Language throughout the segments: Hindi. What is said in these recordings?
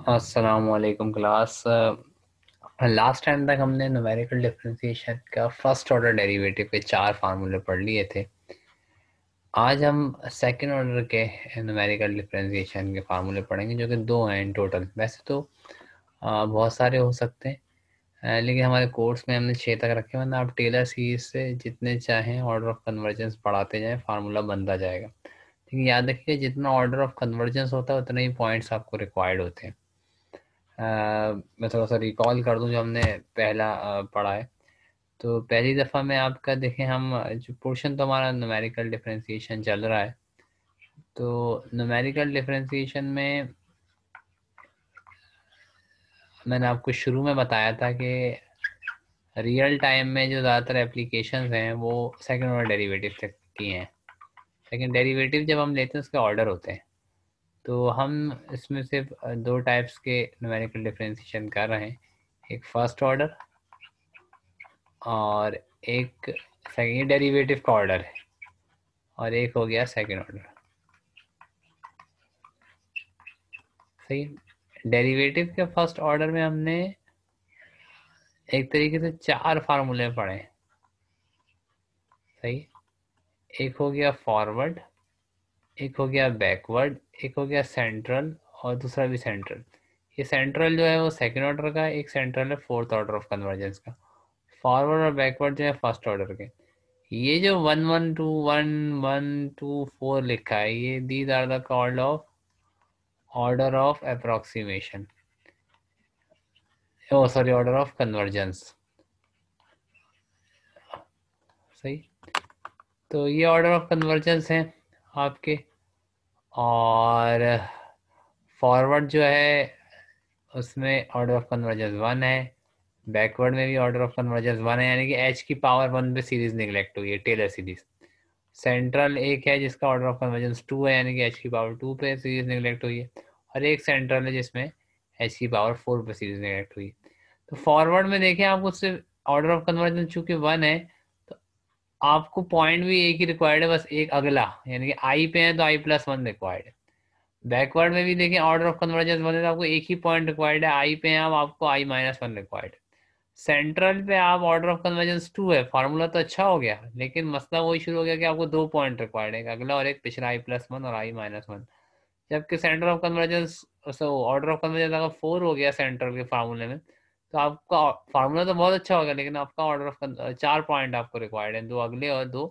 अस्सलामुअलैकुम क्लास। लास्ट टाइम तक हमने न्यूमेरिकल डिफरेंशिएशन का फर्स्ट ऑर्डर डेरिवेटिव के चार फार्मूले पढ़ लिए थे। आज हम सेकंड ऑर्डर के न्यूमेरिकल डिफरेंशिएशन के फार्मूले पढ़ेंगे, जो कि दो हैं इन टोटल। वैसे तो बहुत सारे हो सकते हैं, लेकिन हमारे कोर्स में हमने छः तक रखे, वरना आप टेलर सीरीज से जितने चाहें ऑर्डर ऑफ कन्वर्जेंस बढ़ाते जाएं, फार्मूला बनता जाएगा। लेकिन याद रखिए, जितना ऑर्डर ऑफ कन्वर्जेंस होता है उतने ही पॉइंट्स आपको रिक्वायर्ड होते हैं। मैं थोड़ा सा रिकॉल कर दूं जो हमने पहला पढ़ा है। तो पहली दफ़ा में आपका देखें, हम जो पोर्शन तो हमारा न्यूमेरिकल डिफरेंशिएशन चल रहा है। तो न्यूमेरिकल डिफरेंशिएशन में मैंने आपको शुरू में बताया था कि रियल टाइम में जो ज़्यादातर एप्लीकेशंस हैं वो सेकंड ऑर्डर डेरिवेटिव तक की हैं। लेकिन डेरिवेटिव जब हम लेते हैं उसके ऑर्डर होते हैं। तो हम इसमें सिर्फ दो टाइप्स के न्यूमेरिकल डिफरेंशिएशन कर रहे हैं। एक फर्स्ट ऑर्डर और एक सेकेंड डेरिवेटिव का ऑर्डर है, और एक हो गया सेकेंड ऑर्डर। सही। डेरिवेटिव के फर्स्ट ऑर्डर में हमने एक तरीके से चार फार्मूले पढ़े। सही। एक हो गया फॉरवर्ड, एक हो गया बैकवर्ड, एक हो गया सेंट्रल, और दूसरा भी सेंट्रल। ये सेंट्रल जो है वो सेकेंड ऑर्डर का है, एक सेंट्रल है फोर्थ ऑर्डर ऑफ कन्वर्जेंस का। फॉरवर्ड और बैकवर्ड जो है फर्स्ट ऑर्डर के। ये जो 1 1 2 1 1 2 4 लिखा है, ये these are the called of order of approximation, oh sorry, order of convergence. सही। तो ये ऑर्डर ऑफ कन्वर्जेंस हैं आपके। और फॉरवर्ड जो है उसमें ऑर्डर ऑफ कन्वर्जेंस 1 है। बैकवर्ड में भी ऑर्डर ऑफ कन्वर्जेंस 1 है, यानी कि एच की पावर 1 पे सीरीज निगलेक्ट हुई है, टेलर सीरीज। सेंट्रल एक है जिसका ऑर्डर ऑफ कन्वर्जेंस 2 है, यानी कि एच की पावर 2 पे सीरीज निगलेक्ट हुई है। और एक सेंट्रल है जिसमें एच की पावर 4 पे सीरीज निगलेक्ट हुई है। तो फॉरवर्ड में देखें, आपको सिर्फ ऑर्डर ऑफ कन्वर्जन चूंकि 1 है, तो आपको पॉइंट भी एक ही रिक्वायर्ड है, बस एक अगला, यानी कि आई पे है तो I+1 रिक्वायर्ड है। बैकवर्ड में भी देखें, ऑर्डर ऑफ कन्वर्जेंस 1 है तो आपको एक ही पॉइंट रिक्वायर्ड है, आई पे है आप, आपको I-1 रिक्वायर्ड है। सेंट्रल पे आप ऑर्डर ऑफ कन्वर्जेंस 2 है, फार्मूला तो अच्छा हो गया, लेकिन मसला वही शुरू हो गया कि आपको दो पॉइंट रिक्वायर्ड है, एक अगला और एक पिछला I+1 और I-1। जबकि centre of convergence, order of convergence अगर 4 हो गया सेंटर के फार्मूले में, तो आपका फार्मूला तो बहुत अच्छा होगा, लेकिन आपका ऑर्डर ऑफ चार पॉइंट आपको रिक्वायर्ड है, दो अगले और दो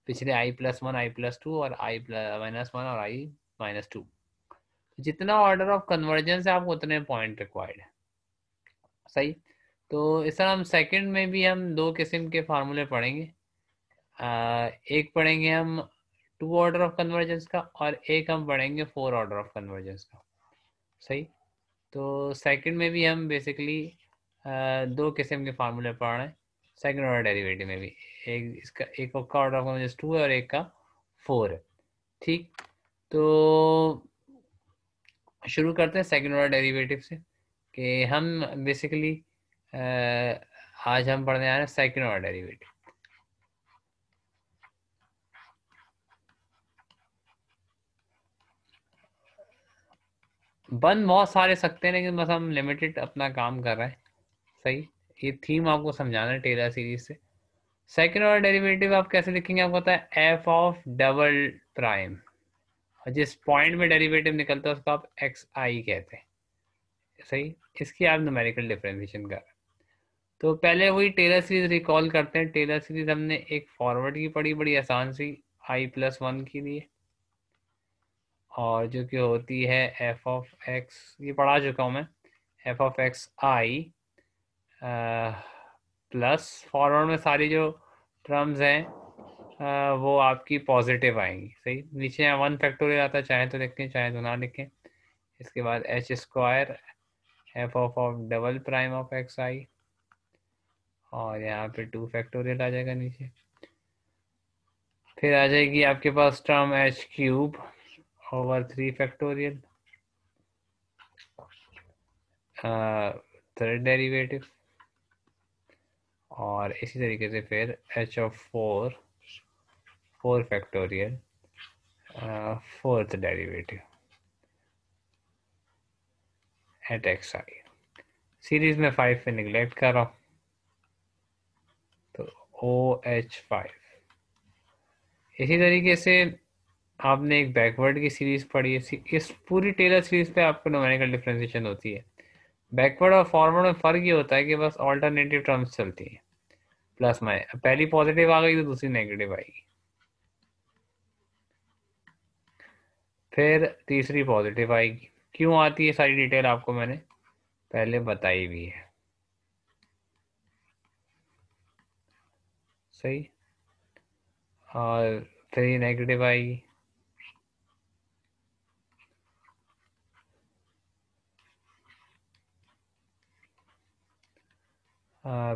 पिछले, I+1 I+2 और I-1 और I-2। जितना ऑर्डर ऑफ कन्वर्जेंस है आपको उतने पॉइंट रिक्वायर्ड है। सही। तो इस तरह हम सेकंड में भी हम दो किस्म के फार्मूले पढ़ेंगे। एक पढ़ेंगे हम टू ऑर्डर ऑफ कन्वर्जेंस का, और एक हम पढ़ेंगे फोर ऑर्डर ऑफ कन्वर्जेंस का। सही। तो सेकंड में भी हम बेसिकली दो किस्म के फार्मूले पढ़ रहे हैं, सेकंड ऑर्डर डेरिवेटिव में भी। एक इसका, एक का ऑर्डर ऑफ कन्वर्जेंस 2 है और एक का 4 है। ठीक। तो शुरू करते हैं सेकंड ऑर्डर डेरिवेटिव से, कि हम बेसिकली आज हम पढ़ने आ रहे हैं सेकंड ऑर्डर डेरिवेटिव। बन बहुत सारे सकते हैं, लेकिन बस हम लिमिटेड अपना काम कर रहे हैं। सही। ये थीम आपको समझाना है टेलर सीरीज से। सेकंड ऑर्डर डेरिवेटिव आप कैसे लिखेंगे, आपको पता है, एफ ऑफ डबल प्राइम, और जिस पॉइंट में डेरिवेटिव निकलता है उसको आप एक्स आई कहते हैं। सही। इसकी आप न्यूमेरिकल डिफरेंशिएशन कर रहे हैं। तो पहले वही टेलर सीरीज रिकॉल करते हैं। टेलर सीरीज हमने एक फॉरवर्ड की पढ़ी, बड़ी आसान सी, I+1 के लिए, और जो कि होती है एफ ऑफ एक्स, ये पढ़ा चुका हूँ मैं, F of X I plus, forward में सारी जो टर्म्स हैं वो आपकी पॉजिटिव आएंगी। सही। नीचे यहाँ 1 फैक्टोरियल आता है, चाहे तो लिखें चाहे तो ना लिखें। इसके बाद H square F of double prime of X I, और यहाँ पे 2 फैक्टोरियल आ जाएगा नीचे। फिर आ जाएगी आपके पास term H³ over 3 factorial, third derivative. और इसी तरीके से फिर H/4 4 factorial, fourth derivative. At X I. Series में 5 पे निगलेक्ट कर रहा हूँ, तो OH5। इसी तरीके से आपने एक बैकवर्ड की सीरीज पढ़ी है, इस पूरी टेलर सीरीज पे आपको न्यूमेरिकल डिफरेंशिएशन होती है। बैकवर्ड और फॉरवर्ड में फर्क ये होता है कि बस ऑल्टरनेटिव टर्म्स चलती हैं, प्लस माइनस, पहली पॉजिटिव आ गई तो दूसरी नेगेटिव आएगी, फिर तीसरी पॉजिटिव आएगी। क्यों आती है सारी डिटेल आपको मैंने पहले बताई भी है। सही। और फिर ये नेगेटिव आएगी,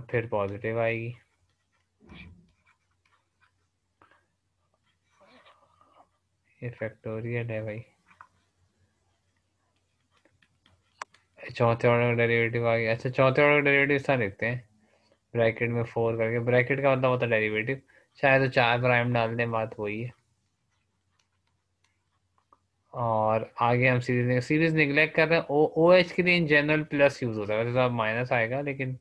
फिर पॉजिटिव आएगी, ये फैक्टोरियल है भाई। चौथे ऑर्डर का डेरिवेटिव आ गया। अच्छा, चौथे ऑर्डर का डेरिवेटिव इस तरह लिखते हैं, ब्रैकेट में 4 करके, ब्रैकेट का मतलब होता है डेरिवेटिव, चाहे तो 4 प्राइम डाल दें, बात वही है। और आगे हम सीरीज निगलेक्ट कर रहे हैं। ओ एच के लिए इन जनरल प्लस यूज होता है, वैसे तो अब माइनस आएगा, लेकिन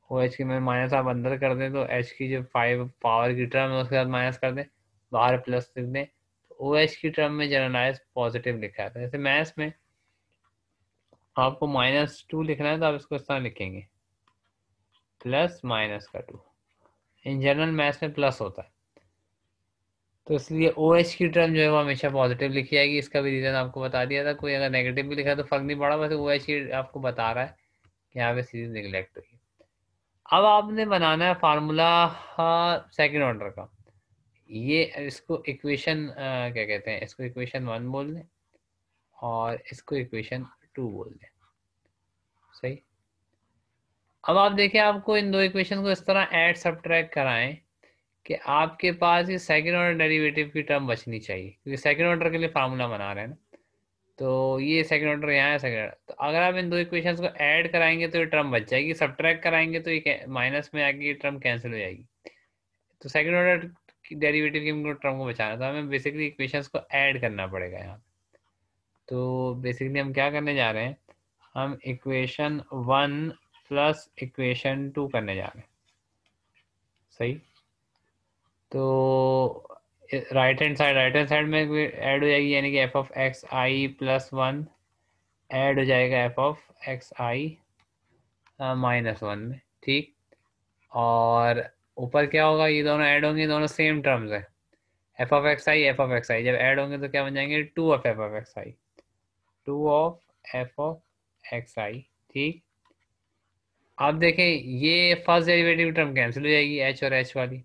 ओ एच की में माइनस आप अंदर कर दें तो एच की जो 5 पावर की टर्म है उसके साथ माइनस कर दें, बाहर प्लस लिख दें, तो ओ एच की टर्म में जनरलाइज पॉजिटिव लिखा है। जैसे मैथ्स में आपको -2 लिखना है तो आप इसको इस तरह लिखेंगे, प्लस माइनस का 2। इन जनरल मैथ्स में प्लस होता है, तो इसलिए ओ एच की टर्म जो है वो हमेशा पॉजिटिव लिखी जाएगी। इसका भी रीजन आपको बता दिया था, कोई अगर नेगेटिव भी लिखा है तो फर्क नहीं पड़ा, बस ओ एच की आपको बता रहा है कि यहाँ पे सीरीज निगलेक्ट हुई। अब आपने बनाना है फार्मूला सेकेंड ऑर्डर का। ये इसको इक्वेशन क्या कहते हैं, इसको इक्वेशन 1 बोल दें और इसको इक्वेशन 2 बोल दें। सही। अब आप देखिए, आपको इन दो इक्वेशन को इस तरह ऐड सब्ट्रैक्ट कराएं कि आपके पास ये सेकंड ऑर्डर डेरिवेटिव की टर्म बचनी चाहिए, क्योंकि सेकंड ऑर्डर के लिए फार्मूला बना रहे हैं ना। तो ये सेकंड ऑर्डर यहाँ है, सेकंड ऑर्डर, तो अगर आप इन दो इक्वेशंस को ऐड कराएंगे तो ये टर्म बच जाएगी, सब्ट्रैक्ट कराएंगे तो ये माइनस में आके ये टर्म कैंसिल हो जाएगी। तो सेकंड ऑर्डर की डेरिवेटिव की हमको टर्म को बचाना, तो हमें बेसिकली इक्वेशंस को ऐड करना पड़ेगा यहाँ। तो बेसिकली हम क्या करने जा रहे हैं, हम इक्वेशन 1 प्लस इक्वेशन 2 करने जा रहे हैं। सही। तो राइट हैंड साइड में ऐड हो जाएगी, यानी कि F of X I plus 1 add हो जाएगा एफ ऑफ एक्स आई -1 में। ठीक। और ऊपर क्या होगा, ये दोनों ऐड होंगे, दोनों सेम टर्म्स है, एफ ऑफ एक्स आई जब ऐड होंगे तो क्या बन जाएंगे, 2 of F of X I, 2 of F of X I. ठीक। आप देखें, ये फर्स्ट डेरिवेटिव टर्म कैंसिल हो जाएगी, एच और एच वाली,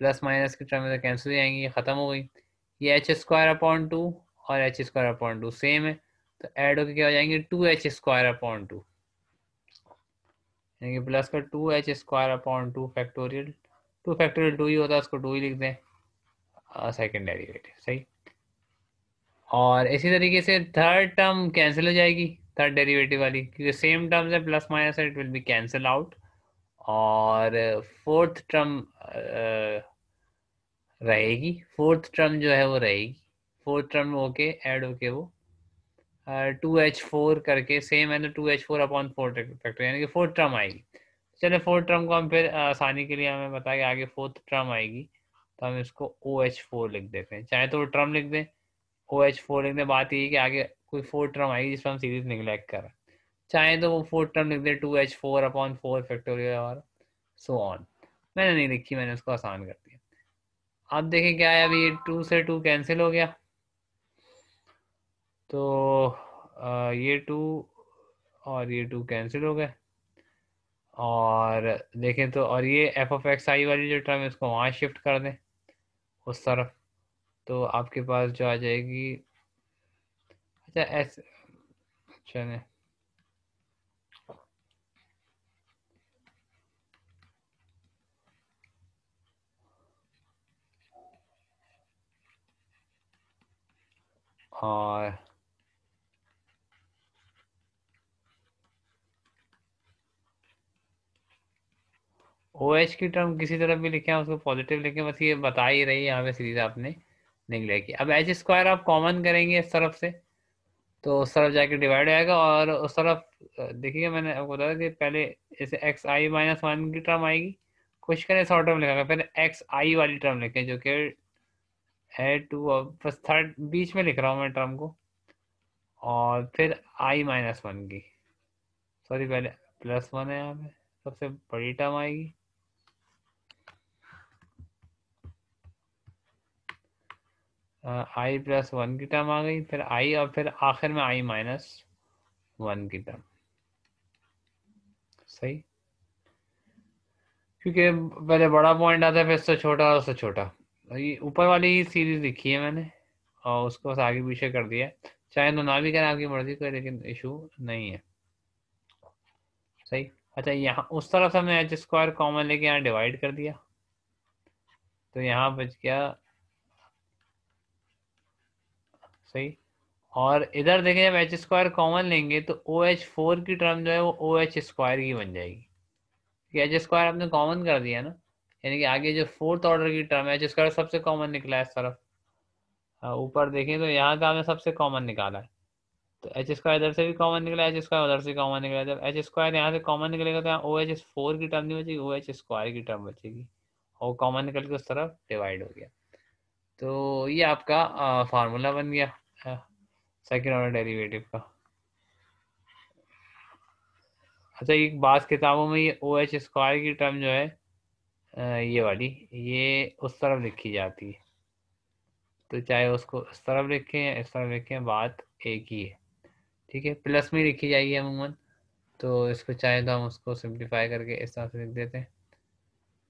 प्लस माइनस की टर्म में तो कैंसिल हो जाएंगी, ये खत्म हो गई। ये एच स्क्वायर अपॉन 2 और एच स्क्वायर अपॉन 2 सेम है, तो ऐड होकर क्या हो जाएंगे, 2h स्क्वायर अपॉन 2, यानी कि प्लस का 2h square upon 2 factorial, 2 factorial 2 ही होता है, उसको 2 ही लिख दें, सेकेंड डेरिवेटिव। सही। और इसी तरीके से थर्ड टर्म कैंसिल हो जाएगी, थर्ड डेरिवेटिव वाली, क्योंकि सेम टर्म्स है, plus minus it will be cancel out. और फोर्थ टर्म रहेगी, फोर्थ टर्म जो है वो रहेगी, फोर्थ टर्म होके ऐड होके वो 2h4 करके सेम है, तो 2h4/4 फैक्टर, यानी कि फोर्थ टर्म आएगी। चले फोर्थ टर्म को हम फिर आसानी के लिए हमें बताया कि आगे फोर्थ टर्म आएगी, तो हम इसको OH4 लिख देते हैं, चाहे तो वो टर्म लिख दें, OH4 लिख दें। बात ये कि आगे कोई फोर्थ टर्म आएगी जिसमें हम सीरीज निगलेक्ट कर रहे हैं, चाहे तो वो फोर्थ टर्म लिख दें 2h4/4 फैक्टोरियल और सो ऑन। मैंने नहीं लिखी, मैंने उसको आसान कर दिया। अब देखें क्या है, अभी ये 2 से 2 कैंसिल हो गया, तो ये 2 और ये 2 कैंसिल हो गए। और देखें तो, और ये एफ ऑफ एक्स आई वाली जो टर्म है इसको वहाँ शिफ्ट कर दें उस तरफ, तो आपके पास जो आ जाएगी, अच्छा एस, चले, और ओ एच की टर्म किसी तरफ भी लिखे हैं उसको पॉजिटिव लिखें, बस ये बता ही रही है यहाँ पे सीरीज आपने निकलेगी। अब एच स्क्वायर आप कॉमन करेंगे इस तरफ से, तो उस तरफ जाके डिवाइड हो जाएगा, और उस तरफ देखिएगा मैंने आपको बताया कि पहले जैसे एक्स आई माइनस वन की टर्म आएगी, कोशिश करें शॉर्ट टर्म लिखा पहले एक्स आई वाली टर्म लिखें जो कि है टू, बस थर्ड बीच में लिख रहा हूँ मैं टर्म को, और फिर आई माइनस वन की, सॉरी पहले प्लस वन है यहाँ पे, सबसे बड़ी टर्म आएगी, आई प्लस वन की टर्म आ गई, फिर आई, और फिर आखिर में आई माइनस वन की टर्म। सही, क्योंकि पहले बड़ा पॉइंट आता है फिर उससे छोटा और उससे छोटा। ये ऊपर वाली ही सीरीज लिखी है मैंने, और उसको बस आगे पीछे कर दिया है। चाहे तो ना भी करें, आपकी मर्जी कोई लेकिन इशू नहीं है। सही। अच्छा, यहाँ उस तरफ से हमने एच स्क्वायर कॉमन लेके यहाँ डिवाइड कर दिया, तो यहाँ बच गया। सही। और इधर देखें, जब एच स्क्वायर कॉमन लेंगे तो ओ एच फोर की टर्म जो है वो ओ एच स्क्वायर की बन जाएगी, क्योंकि एच स्क्वायर आपने कॉमन कर दिया ना, यानी कि आगे जो फोर्थ ऑर्डर की टर्म है एच स्क्वायर सबसे कॉमन निकला है इस तरफ। ऊपर देखें तो यहाँ का हमने सबसे कॉमन निकाला है, तो एच स्क्वायर इधर से भी कॉमन निकला, एच स्क्वायर उधर से कॉमन निकला। जब एच स्क्वायर यहाँ से कॉमन निकलेगा तो यहाँ ओ एच फोर की टर्म नहीं बचेगी, ओ एच स्क्वायर की टर्म बचेगी, और कॉमन निकल के उस तरफ डिवाइड हो गया। तो ये आपका फार्मूला बन गया सेकेंड ऑर्डर डेरिवेटिव का। अच्छा, एक बात किताबों में ये ओ एच स्क्वायर की टर्म जो है ये वाली, ये उस तरफ लिखी जाती है, तो चाहे उसको इस तरफ लिखें या इस तरफ लिखें, बात एक ही है। ठीक है, प्लस में लिखी जाएगी अमूमन, तो इसको चाहे तो हम उसको सिंप्लीफाई करके इस तरह से लिख देते हैं,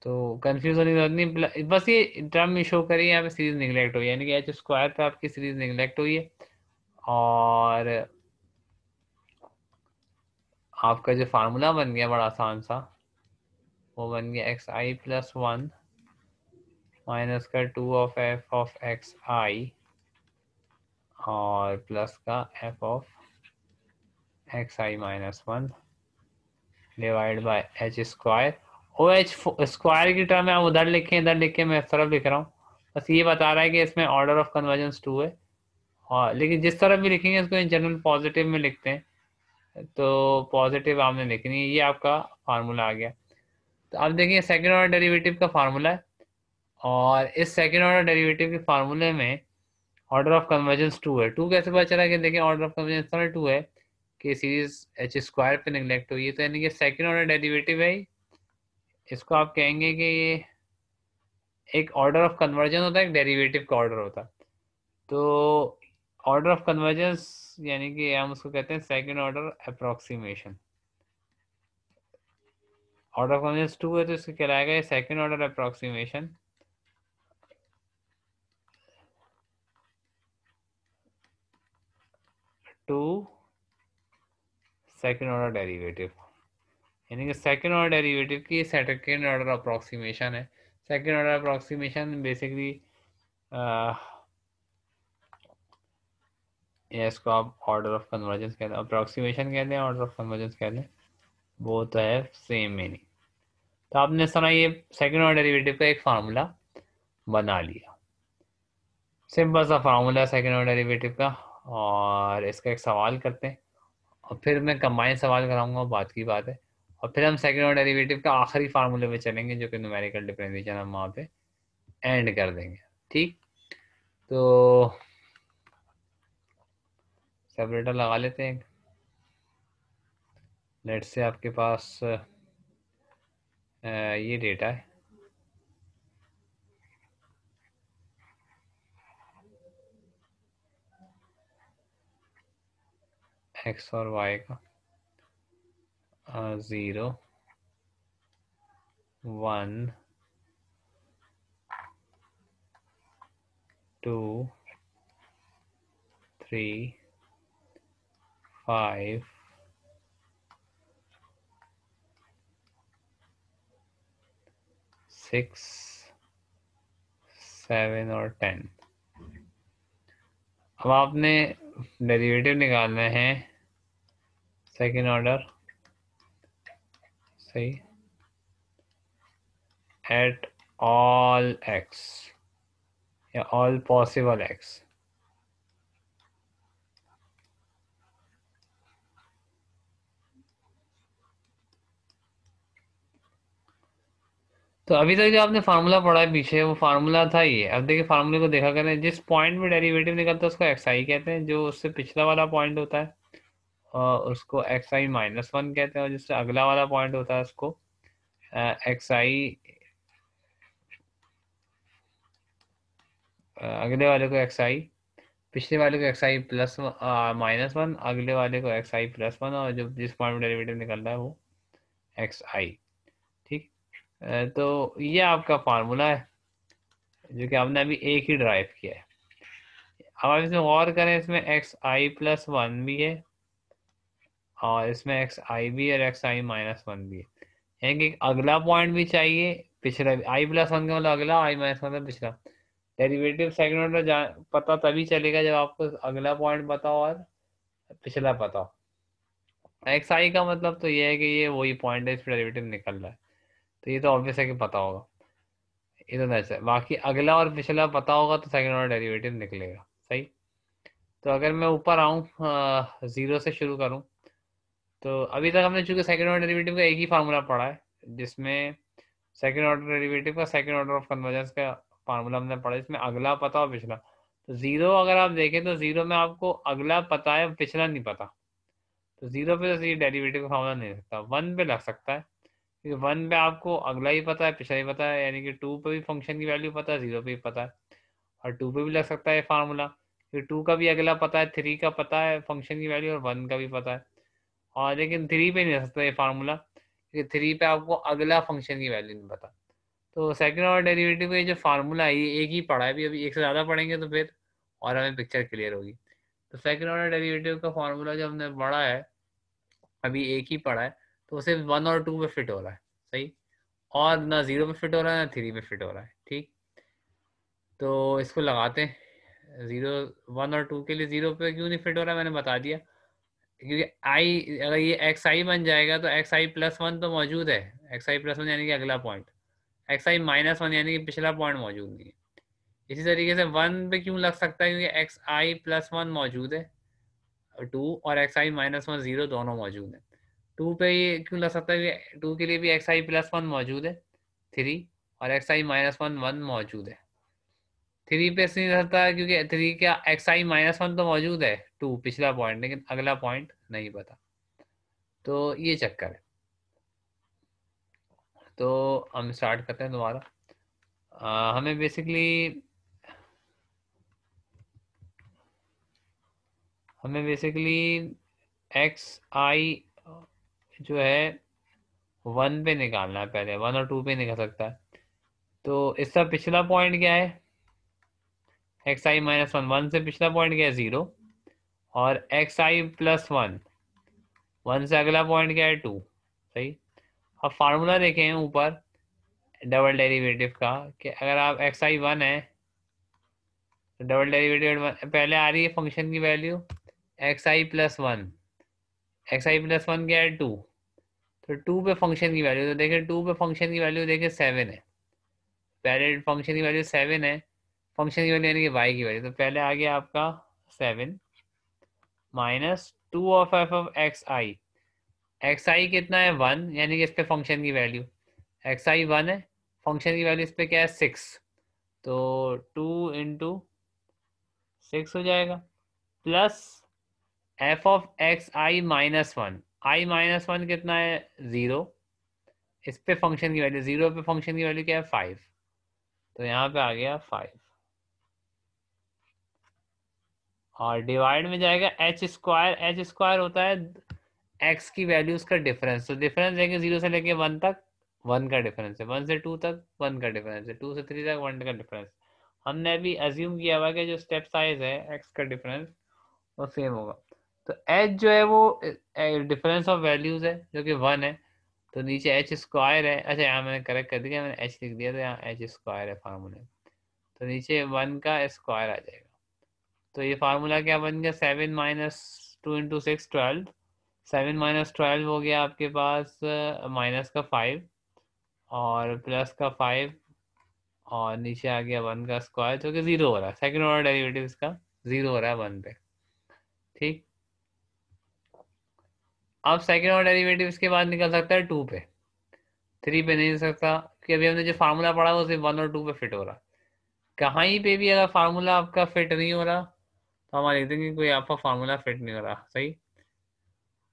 तो कंफ्यूज होने की जरूरत नहीं। बस ये टर्म शो करिए यहाँ पे सीरीज निगलेक्ट हुई है, यानी कि एच स्क्वायर पे आपकी सीरीज निगलेक्ट हुई है, और आपका जो फार्मूला बन गया बड़ा आसान सा, वो बन गया X I plus one minus का two of F of X I, और प्लस का F of X I minus one divide by H square. O H square की टर्म है, आप उधर लिखें इधर लिखें, मैं इस तरफ लिख रहा हूँ, बस ये बता रहा है कि इसमें ऑर्डर ऑफ कन्वर्जेंस टू है। और लेकिन जिस तरफ भी लिखेंगे इसको इन जनरल पॉजिटिव में लिखते हैं, तो पॉजिटिव आपने लिखनी है। ये आपका फार्मूला आ गया। तो आप देखिए सेकेंड ऑर्डर डेरिवेटिव का फार्मूला है, और इस सेकेंड ऑर्डर डेरिवेटिव के फार्मूले में ऑर्डर ऑफ कन्वर्जेंस टू है। टू कैसे पता चला कि देखिए ऑर्डर ऑफ कन्वर्जेंस तरह टू है कि सीरीज एच स्क्वायर पे निगलेक्ट हुई है, तो यानी कि सेकेंड ऑर्डर डेरिवेटिव है। इसको आप कहेंगे कि ये एक ऑर्डर ऑफ कन्वर्जन होता है, एक डेरिवेटिव का ऑर्डर होता है। तो ऑर्डर ऑफ कन्वर्जेंस यानी कि हम उसको कहते हैं second order approximation. Order of convergence two है तो इसको कहलाएगा ये second order approximation to second order derivative, यानी कि सेकेंड ऑर्डर डेरिवेटिव की सेकेंड ऑर्डर अप्रोक्सीमेशन है। सेकेंड ऑर्डर अप्रोक्सीमेशन बेसिकली या इसको आप ऑर्डर ऑफ कन्वर्जेंस कहते हैं, अप्रोक्सीमेशन कहते हैं, ऑर्डर ऑफ कन्वर्जेंस कहते हैं, वो तो है सेम मीनिंग। तो आपने सुना ये सेकेंड ऑर्डर डेरिवेटिव का एक फार्मूला बना लिया, सिंपल सा फार्मूला सेकेंड ऑर्डर डेरिवेटिव का। और इसका एक सवाल करते हैं, और फिर मैं कंबाइन सवाल कराऊंगा, बात की बात है। और फिर हम सेकेंड ऑर्डर डेरिवेटिव का आखिरी फार्मूले पे चलेंगे जो कि न्यूमेरिकल डिफरेंशिएशन, हम वहाँ पे एंड कर देंगे। ठीक, तो सेपरेटर लगा लेते हैं। लेट से आपके पास ये डेटा है, एक्स और वाई का, 0 1 2 3 5 6 7 और 10। अब आपने डेरिवेटिव निकालने हैं सेकेंड ऑर्डर, सही, एट ऑल एक्स या ऑल पॉसिबल एक्स। तो अभी तक जो आपने फार्मूला पढ़ा है पीछे, वो फार्मूला था ये। अब देखिए फार्मूले को देखा करें, जिस पॉइंट में डेरिवेटिव निकलता है उसको एक्स आई कहते हैं, जो उससे पिछला वाला पॉइंट होता है और उसको एक्स आई माइनस वन कहते हैं, और जिससे अगला वाला पॉइंट होता है उसको एक्स आई, अगले वाले को एक्स आई, पिछले वाले को x I plus minus one, अगले वाले को एक्स आई प्लस वन, और जो जिस पॉइंट में डेरिवेटिव निकल रहा है वो एक्स आई। ठीक। तो ये आपका फार्मूला है जो कि आपने अभी एक ही ड्राइव किया है। अब आप इसमें गौर करें, इसमें एक्स आई प्लस वन भी है और इसमें एक्स आई भी और एक्स आई माइनस वन भी है। यानी कि अगला पॉइंट भी चाहिए, पिछला भी। आई प्लस वन का मतलब अगला, आई माइनस वन का पिछला। डेरिवेटिव सेकंड ऑर्डर पता तभी चलेगा जब आपको अगला पॉइंट पता हो और पिछला पता हो। एक्स आई का मतलब तो ये है कि ये वही पॉइंट है, इस पर डेरिवेटिव निकल रहा है, तो ये तो ऑब्वियस है कि पता होगा। ये तो नेचर, बाकी अगला और पिछला पता होगा तो सेकंड ऑर्डर डेरिवेटिव निकलेगा। सही। तो अगर मैं ऊपर आऊँ, जीरो से शुरू करूँ, तो अभी तक हमने चूंकि सेकंड ऑर्डर डेरिवेटिव का एक ही फार्मूला पढ़ा है, जिसमें सेकंड ऑर्डर डेरिवेटिव का सेकंड ऑर्डर ऑफ कन्वर्जेंस का फार्मूला हमने पढ़ा, इसमें अगला पता और पिछला। तो जीरो अगर आप देखें तो जीरो में आपको अगला पता है, पिछला नहीं पता, तो जीरो पे तो ये डेरिवेटिव का फार्मूला नहीं लग सकता। वन पे लग सकता है, क्योंकि वन पे आपको अगला ही पता है, पिछला ही पता है, यानी कि टू पे भी फंक्शन की वैल्यू पता है, जीरो पे भी पता है। और टू पे भी लग सकता है फार्मूला, क्योंकि टू का भी अगला पता है, थ्री का पता है फंक्शन की वैल्यू, और वन का भी पता है। और लेकिन थ्री पे नहीं लग सकता ये फार्मूला, क्योंकि थ्री पे आपको अगला फंक्शन की वैल्यू नहीं पता। तो सेकंड ऑर्डर डेरिवेटिव का ये जो फार्मूला है ये एक ही पढ़ा है, अभी एक से ज़्यादा पढ़ेंगे तो फिर और हमें पिक्चर क्लियर होगी। तो सेकंड ऑर्डर डेरिवेटिव का फार्मूला जो हमने पढ़ा है, अभी एक ही पढ़ा है, तो वो सिर्फ वन और टू पे फिट हो रहा है। सही। और ना जीरो पे फिट हो रहा है ना थ्री पे फिट हो रहा है। ठीक। तो इसको लगाते हैं जीरो, वन और टू के लिए जीरो पे क्यों नहीं फिट हो रहा है मैंने बता दिया, क्योंकि आई, अगर ये एक्स आई बन जाएगा तो एक्स आई प्लस वन तो मौजूद है, एक्स आई प्लस वन यानी कि अगला point. X I minus one यानी कि पिछला पॉइंट मौजूद नहीं है। इसी तरीके से वन पे क्यों लग सकता है, क्योंकि एक्स आई प्लस वन मौजूद है, टू और x I minus one zero दोनों मौजूद है। टू पे ये क्यों लग सकता है, क्योंकि टू के लिए भी एक्स आई प्लस वन मौजूद है, थ्री, और x I minus one one मौजूद है। थ्री पे नहीं रहता है क्योंकि थ्री का एक्स आई माइनस वन तो मौजूद है, टू पिछला पॉइंट, लेकिन अगला पॉइंट नहीं पता। तो ये चक्कर है। तो हम स्टार्ट करते हैं दोबारा। हमें बेसिकली एक्स आई जो है वन पे निकालना है, पहले वन और टू पे निकल सकता है। तो इसका पिछला पॉइंट क्या है, x I minus one, one से पिछला पॉइंट क्या है, जीरो। और x I plus one, one से अगला पॉइंट क्या है, टू। सही। अब फार्मूला देखें ऊपर डबल डेरिवेटिव का, कि अगर आप एक्स आई वन है तो डबल डेरिवेटिव पहले आ रही है फंक्शन की value X I plus one, x I plus one क्या है, टू। तो टू पे फंक्शन की वैल्यू, तो देखें टू पे फंक्शन की वैल्यू देखें सेवन है, पहले फंक्शन की वैल्यू सेवन है, फंक्शन की वैल्यू यानी कि वाई की वैल्यू, तो पहले आ गया आपका seven minus two of F of X I. X I कितना है, वन, यानी कि इस पे फंक्शन की वैल्यू एक्स आई वन है, फंक्शन की वैल्यू इस पे क्या है, सिक्स। तो टू इंटू सिक्स हो जाएगा, plus F of X I minus one, I minus one कितना है, जीरो, इस पे फंक्शन की वैल्यू, जीरो पे फंक्शन की वैल्यू क्या है, फाइव। तो यहाँ पे आ गया फाइव, और डिवाइड में जाएगा एच स्क्वायर, एच स्क्वायर होता है एक्स की वैल्यूज का डिफरेंस। तो डिफरेंस देंगे जीरो से लेके वन तक, वन का डिफरेंस है, वन से टू तक वन का डिफरेंस है, टू से थ्री तक वन का डिफरेंस। हमने अभी अज्यूम किया हुआ कि जो स्टेप साइज है एक्स का डिफरेंस वो सेम होगा। तो एच जो है वो डिफरेंस ऑफ वैल्यूज है जो कि वन है, तो नीचे एच स्क्वायर है। अच्छा यहाँ मैंने करेक्ट कर दिया, मैंने एच लिख दिया, तो यहाँ एच स्क्वायर है फार्मूले, तो नीचे वन का स्क्वायर आ जाएगा। तो ये फार्मूला क्या बन गया, seven minus two into six, twelve. Seven minus twelve हो गया आपके पास माइनस का फाइव और प्लस का फाइव, और नीचे आ गया वन का स्क्वायर जो कि जीरो हो रहा है, सेकंड ऑर्डर डेरिवेटिव इसका जीरो हो रहा है वन पे। ठीक। अब सेकंड ऑर्डर डेरिवेटिव इसके बाद निकल सकता है टू पे, थ्री पे नहीं निकल सकता, कि अभी हमने जो फार्मूला पढ़ा वो सिर्फ 1 और 2 पे फिट हो रहा। कहीं पे भी अगर फार्मूला आपका फिट नहीं हो रहा तो हम लिख देंगे कोई आपका फार्मूला फिट नहीं हो रहा, सही।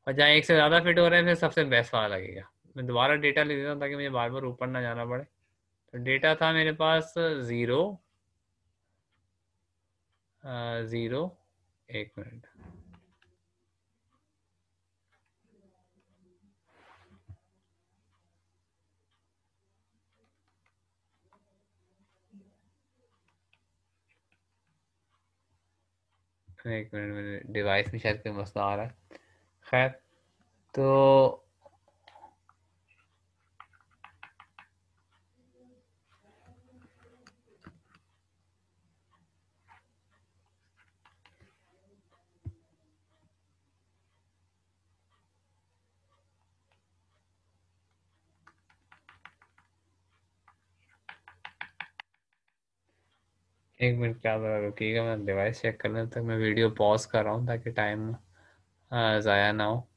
और जहाँ एक से ज़्यादा फिट हो रहे हैं फिर सबसे बेस्ट वाला लगेगा। मैं दोबारा डेटा लिख देता हूँ ताकि मुझे बार बार ऊपर ना जाना पड़े। तो डेटा था मेरे पास 0, 0, 1 मिनट। एक मिनट, मेरे डिवाइस में शायद कोई मसला आ रहा है। खैर, तो 1 मिनट क्या रुकिएगा, मैं डिवाइस चेक कर लेता तक मैं वीडियो पॉज कर रहा हूँ ताकि टाइम ज़ाया ना हो।